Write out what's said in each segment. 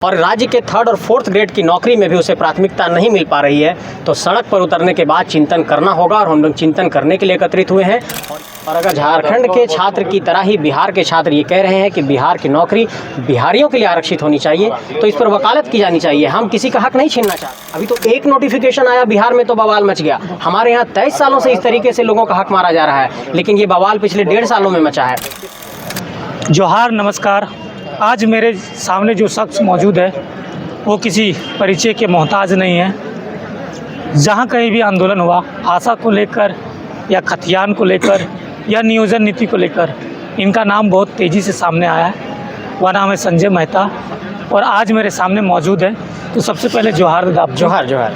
और राज्य के 3rd और 4th ग्रेड की नौकरी में भी उसे प्राथमिकता नहीं मिल पा रही है, तो सड़क पर उतरने के बाद चिंतन करना होगा और हम लोग चिंतन करने के लिए एकत्रित हुए हैं। और अगर झारखंड के छात्र की तरह ही बिहार के छात्र ये कह रहे हैं कि बिहार की नौकरी बिहारियों के लिए आरक्षित होनी चाहिए, तो इस पर वकालत की जानी चाहिए। हम किसी का हक नहीं छीनना चाहते। अभी तो एक नोटिफिकेशन आया बिहार में तो बवाल मच गया। हमारे यहाँ 23 सालों से इस तरीके से लोगों का हक मारा जा रहा है, लेकिन ये बवाल पिछले 1.5 सालों में मचा है। जोहार, नमस्कार। आज मेरे सामने जो शख्स मौजूद है वो किसी परिचय के मोहताज नहीं है। जहाँ कहीं भी आंदोलन हुआ, आशा को लेकर या खतियान को लेकर या नियोजन नीति को लेकर, इनका नाम बहुत तेज़ी से सामने आया है। वह नाम है संजय मेहता और आज मेरे सामने मौजूद है। तो सबसे पहले जोहार दादा। आप जोहार जोहार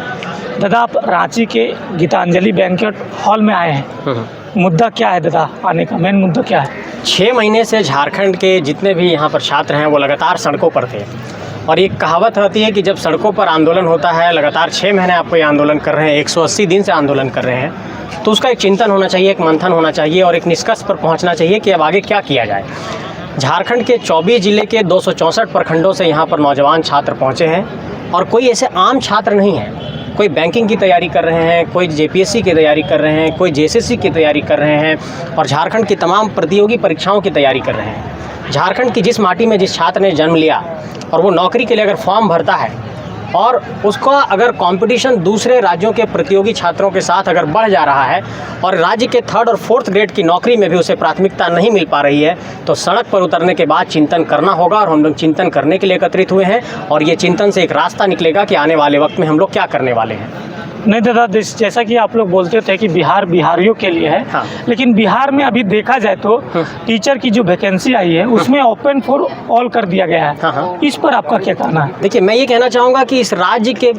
दादा, आप रांची के गीतांजलि बैंक्वेट हॉल में आए हैं। मुद्दा क्या है दादा? आने का मेन मुद्दा क्या है? 6 महीने से झारखंड के जितने भी यहाँ पर छात्र हैं वो लगातार सड़कों पर थे। और एक कहावत होती है कि जब सड़कों पर आंदोलन होता है, लगातार 6 महीने आपको ये आंदोलन कर रहे हैं, 180 दिन से आंदोलन कर रहे हैं, तो उसका एक चिंतन होना चाहिए, एक मंथन होना चाहिए और एक निष्कर्ष पर पहुंचना चाहिए कि अब आगे क्या किया जाए। झारखंड के 24 जिले के 264 प्रखंडों से यहाँ पर नौजवान छात्र पहुँचे हैं और कोई ऐसे आम छात्र नहीं हैं। कोई बैंकिंग की तैयारी कर रहे हैं, कोई जेपीएससी की तैयारी कर रहे हैं, कोई जेएसएससी की तैयारी कर रहे हैं और झारखंड की तमाम प्रतियोगी परीक्षाओं की तैयारी कर रहे हैं। झारखंड की जिस माटी में जिस छात्र ने जन्म लिया और वो नौकरी के लिए अगर फॉर्म भरता है और उसका अगर कंपटीशन दूसरे राज्यों के प्रतियोगी छात्रों के साथ अगर बढ़ जा रहा है और राज्य के 3rd और 4th ग्रेड की नौकरी में भी उसे प्राथमिकता नहीं मिल पा रही है, तो सड़क पर उतरने के बाद चिंतन करना होगा और हम लोग चिंतन करने के लिए एकत्रित हुए हैं। और ये चिंतन से एक रास्ता निकलेगा कि आने वाले वक्त में हम लोग क्या करने वाले हैं। नहीं दादा, जैसा कि आप लोग बोलते थे कि बिहार बिहारियों के लिए है, हाँ। लेकिन बिहार में अभी देखा जाए तो टीचर की जो वैकेंसी आई है उसमें ओपन फॉर ऑल कर दिया गया है। हाँ। इस पर आपका क्या कहना है? देखिए, मैं ये कहना चाहूँगा कि इस राज्य के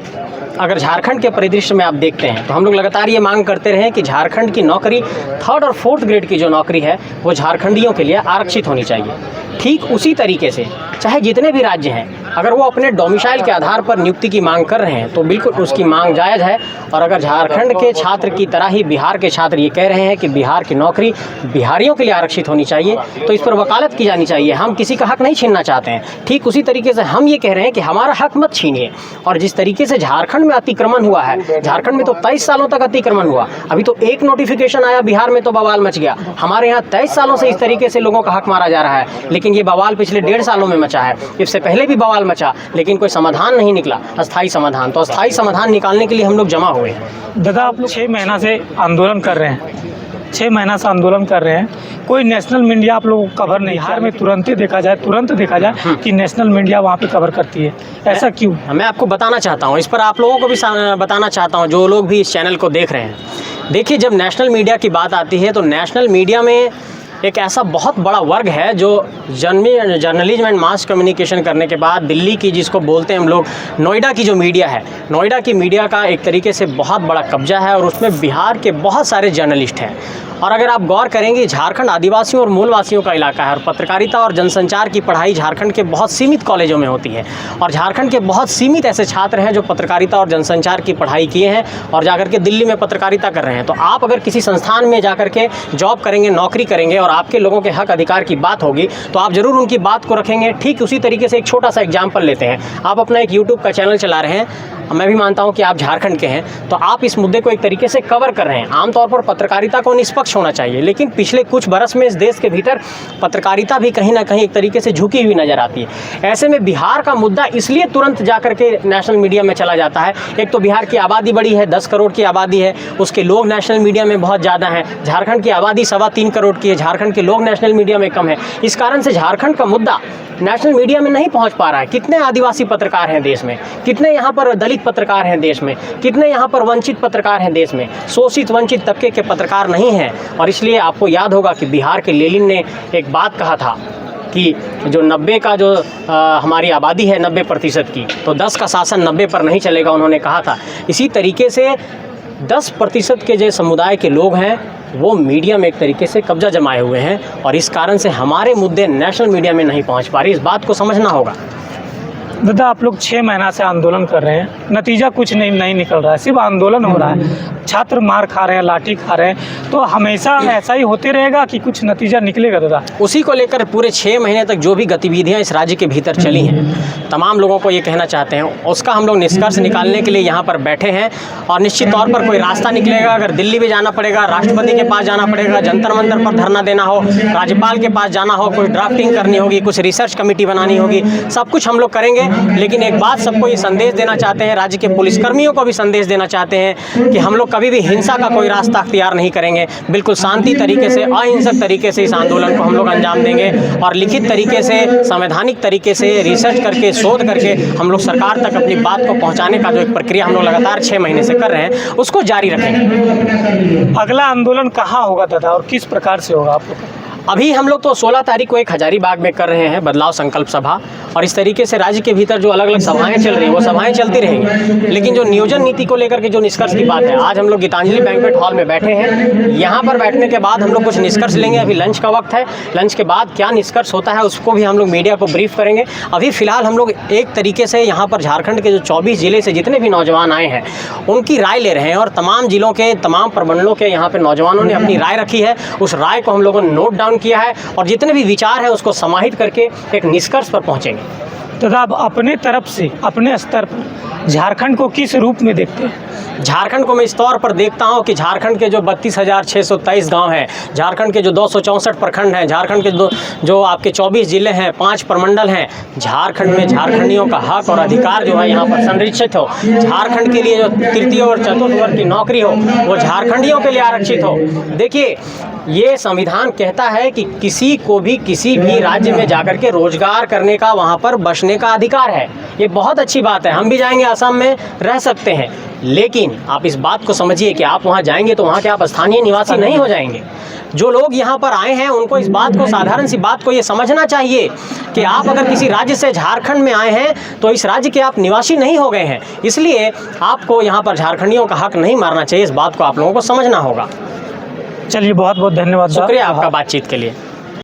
अगर झारखंड के परिदृश्य में आप देखते हैं तो हम लोग लगातार ये मांग करते रहे कि झारखंड की नौकरी 3rd और 4th ग्रेड की जो नौकरी है वो झारखंडियों के लिए आरक्षित होनी चाहिए। ठीक उसी तरीके से चाहे जितने भी राज्य हैं, अगर वो अपने डोमिसाइल के आधार पर नियुक्ति की मांग कर रहे हैं तो बिल्कुल उसकी मांग जायज़ है। और अगर झारखंड के छात्र की तरह ही बिहार के छात्र ये कह रहे हैं कि बिहार की नौकरी बिहारियों के लिए आरक्षित होनी चाहिए, तो इस पर वकालत की जानी चाहिए। हम किसी का हक नहीं छीनना चाहते हैं। ठीक उसी तरीके से हम ये कह रहे हैं कि हमारा हक मत छीनिए। और जिस तरीके से झारखंड में अतिक्रमण हुआ है, झारखंड में तो 23 सालों तक अतिक्रमण हुआ। अभी तो एक नोटिफिकेशन आया बिहार में तो बवाल मच गया। हमारे यहाँ 23 सालों से इस तरीके से लोगों का हक मारा जा रहा है, लेकिन ये बवाल पिछले 1.5 सालों में मचा है। इससे पहले भी बवाल मचा, लेकिन कोई समाधान नहीं निकला, अस्थायी समाधान। तो अस्थायी समाधान निकालने के लिए हम लोग जमा हुए हैं। दादा, आप लोग 6 महीना से आंदोलन कर रहे हैं, 6 महीना से आंदोलन कर रहे हैं, कोई नेशनल मीडिया आप लोगों को कवर नहीं? बिहार में तुरंत देखा जाए कि नेशनल मीडिया वहाँ पे कवर करती है, ऐसा क्यों? मैं आपको बताना चाहता हूँ, इस पर आप लोगों को भी बताना चाहता हूँ, जो लोग भी इस चैनल को देख रहे हैं। देखिए, जब नेशनल मीडिया की बात आती है तो नेशनल मीडिया में एक ऐसा बहुत बड़ा वर्ग है जो जर्नलिज्म एंड मास कम्युनिकेशन करने के बाद दिल्ली की, जिसको बोलते हैं हम लोग नोएडा की जो मीडिया है, नोएडा की मीडिया का एक तरीके से बहुत बड़ा कब्जा है और उसमें बिहार के बहुत सारे जर्नलिस्ट हैं। और अगर आप गौर करेंगे, झारखंड आदिवासियों और मूलवासियों का इलाका है और पत्रकारिता और जनसंचार की पढ़ाई झारखंड के बहुत सीमित कॉलेजों में होती है और झारखंड के बहुत सीमित ऐसे छात्र हैं जो पत्रकारिता और जनसंचार की पढ़ाई किए हैं और जाकर के दिल्ली में पत्रकारिता कर रहे हैं। तो आप अगर किसी संस्थान में जाकर के जॉब करेंगे, नौकरी करेंगे और आपके लोगों के हक अधिकार की बात होगी तो आप ज़रूर उनकी बात को रखेंगे। ठीक उसी तरीके से एक छोटा सा एग्जाम्पल लेते हैं। आप अपना एक यूट्यूब का चैनल चला रहे हैं, मैं भी मानता हूं कि आप झारखंड के हैं, तो आप इस मुद्दे को एक तरीके से कवर कर रहे हैं। आमतौर पर पत्रकारिता को निष्पक्ष होना चाहिए, लेकिन पिछले कुछ बरस में इस देश के भीतर पत्रकारिता भी कहीं ना कहीं एक तरीके से झुकी हुई नजर आती है। ऐसे में बिहार का मुद्दा इसलिए तुरंत जाकर के नेशनल मीडिया में चला जाता है। एक तो बिहार की आबादी बड़ी है, 10 करोड़ की आबादी है, उसके लोग नेशनल मीडिया में बहुत ज़्यादा हैं। झारखंड की आबादी 3.25 करोड़ की है, झारखंड के लोग नेशनल मीडिया में कम है। इस कारण से झारखंड का मुद्दा नेशनल मीडिया में नहीं पहुंच पा रहा है। कितने आदिवासी पत्रकार हैं देश में, कितने यहाँ पर दलित पत्रकार हैं देश में, कितने यहाँ पर वंचित पत्रकार हैं देश में, शोषित वंचित तबके के पत्रकार नहीं हैं। और इसलिए आपको याद होगा कि बिहार के लेनिन ने एक बात कहा था कि जो 90 का जो हमारी आबादी है 90% की, तो 10 का शासन 90 पर नहीं चलेगा, उन्होंने कहा था। इसी तरीके से 10% के जो समुदाय के लोग हैं वो मीडिया में एक तरीके से कब्जा जमाए हुए हैं और इस कारण से हमारे मुद्दे नेशनल मीडिया में नहीं पहुंच पा रही। इस बात को समझना होगा। दादा, आप लोग 6 महीना से आंदोलन कर रहे हैं, नतीजा कुछ नहीं निकल रहा है, सिर्फ आंदोलन हो रहा है। छात्र मार खा रहे हैं, लाठी खा रहे हैं, तो हमेशा ऐसा ही होते रहेगा कि कुछ नतीजा निकलेगा दादा? उसी को लेकर पूरे 6 महीने तक जो भी गतिविधियां इस राज्य के भीतर चली हैं, तमाम लोगों को ये कहना चाहते हैं, उसका हम लोग निष्कर्ष निकालने के लिए यहाँ पर बैठे हैं। और निश्चित तौर पर कोई रास्ता निकलेगा। अगर दिल्ली भी जाना पड़ेगा, राष्ट्रपति के पास जाना पड़ेगा, जंतर मंतर पर धरना देना हो, राज्यपाल के पास जाना हो, कुछ ड्राफ्टिंग करनी होगी, कुछ रिसर्च कमेटी बनानी होगी, सब कुछ हम लोग करेंगे। लेकिन एक बात सबको ये संदेश देना चाहते हैं, राज्य के पुलिसकर्मियों को भी संदेश देना चाहते हैं कि हम लोग कभी भी हिंसा का कोई रास्ता अख्तियार नहीं करेंगे। बिल्कुल शांति तरीके से, अहिंसक तरीके से इस आंदोलन को हम लोग अंजाम देंगे और लिखित तरीके से, संवैधानिक तरीके से रिसर्च करके, शोध करके हम लोग सरकार तक अपनी बात को पहुंचाने का जो एक प्रक्रिया हम लोग लगातार 6 महीने से कर रहे हैं, उसको जारी रखेंगे। अगला आंदोलन कहाँ होगा दादा और किस प्रकार से होगा आप लोग? अभी हम लोग तो 16 तारीख को एक हजारीबाग में कर रहे हैं बदलाव संकल्प सभा, और इस तरीके से राज्य के भीतर जो अलग अलग सभाएं चल रही हैं वो सभाएं चलती रहेंगी। लेकिन जो नियोजन नीति को लेकर के जो निष्कर्ष की बात है, आज हम लोग गीतांजलि बैंक्वेट हॉल में बैठे हैं। यहाँ पर बैठने के बाद हम लोग कुछ निष्कर्ष लेंगे। अभी लंच का वक्त है, लंच के बाद क्या निष्कर्ष होता है उसको भी हम लोग मीडिया को ब्रीफ करेंगे। अभी फ़िलहाल हम लोग एक तरीके से यहाँ पर झारखंड के जो 24 ज़िले से जितने भी नौजवान आए हैं उनकी राय ले रहे हैं, और तमाम ज़िलों के तमाम प्रमंडलों के यहाँ पर नौजवानों ने अपनी राय रखी है। उस राय को हम लोगों ने नोट डाउन किया है और जितने भी विचार हैं उसको समाहित करके एक निष्कर्ष पर पहुंचेंगे। दादा आप अपने तरफ से, अपने स्तर पर झारखंड को किस रूप में देखते हैं? झारखंड को मैं इस तौर पर देखता हूं कि झारखंड के जो 32,623 गांव हैं, झारखंड के जो 264 प्रखंड हैं, झारखंड के जो आपके 24 ज़िले हैं, 5 प्रमंडल हैं, झारखंड में झारखंडियों का हक और अधिकार जो है यहाँ पर संरक्षित हो। झारखंड के लिए जो तृतीय और चतुर्थ वर्ग की नौकरी हो वो झारखंडियों के लिए आरक्षित हो। देखिए, ये संविधान कहता है कि किसी को भी किसी भी राज्य में जाकर के रोजगार करने का, वहाँ पर बसने का अधिकार है। ये बहुत अच्छी बात है। हम भी जाएंगे असम में, रह सकते हैं, लेकिन आप इस बात को समझिए कि आप वहाँ जाएंगे तो वहाँ के आप स्थानीय निवासी नहीं हो जाएंगे। जो लोग यहाँ पर आए हैं उनको इस बात को, साधारण सी बात को ये समझना चाहिए कि आप अगर किसी राज्य से झारखंड में आए हैं तो इस राज्य के आप निवासी नहीं हो गए हैं। इसलिए आपको यहाँ पर झारखंडियों का हक नहीं मारना चाहिए। इस बात को आप लोगों को समझना होगा। चलिए, बहुत बहुत धन्यवाद। शुक्रिया आपका बातचीत के लिए।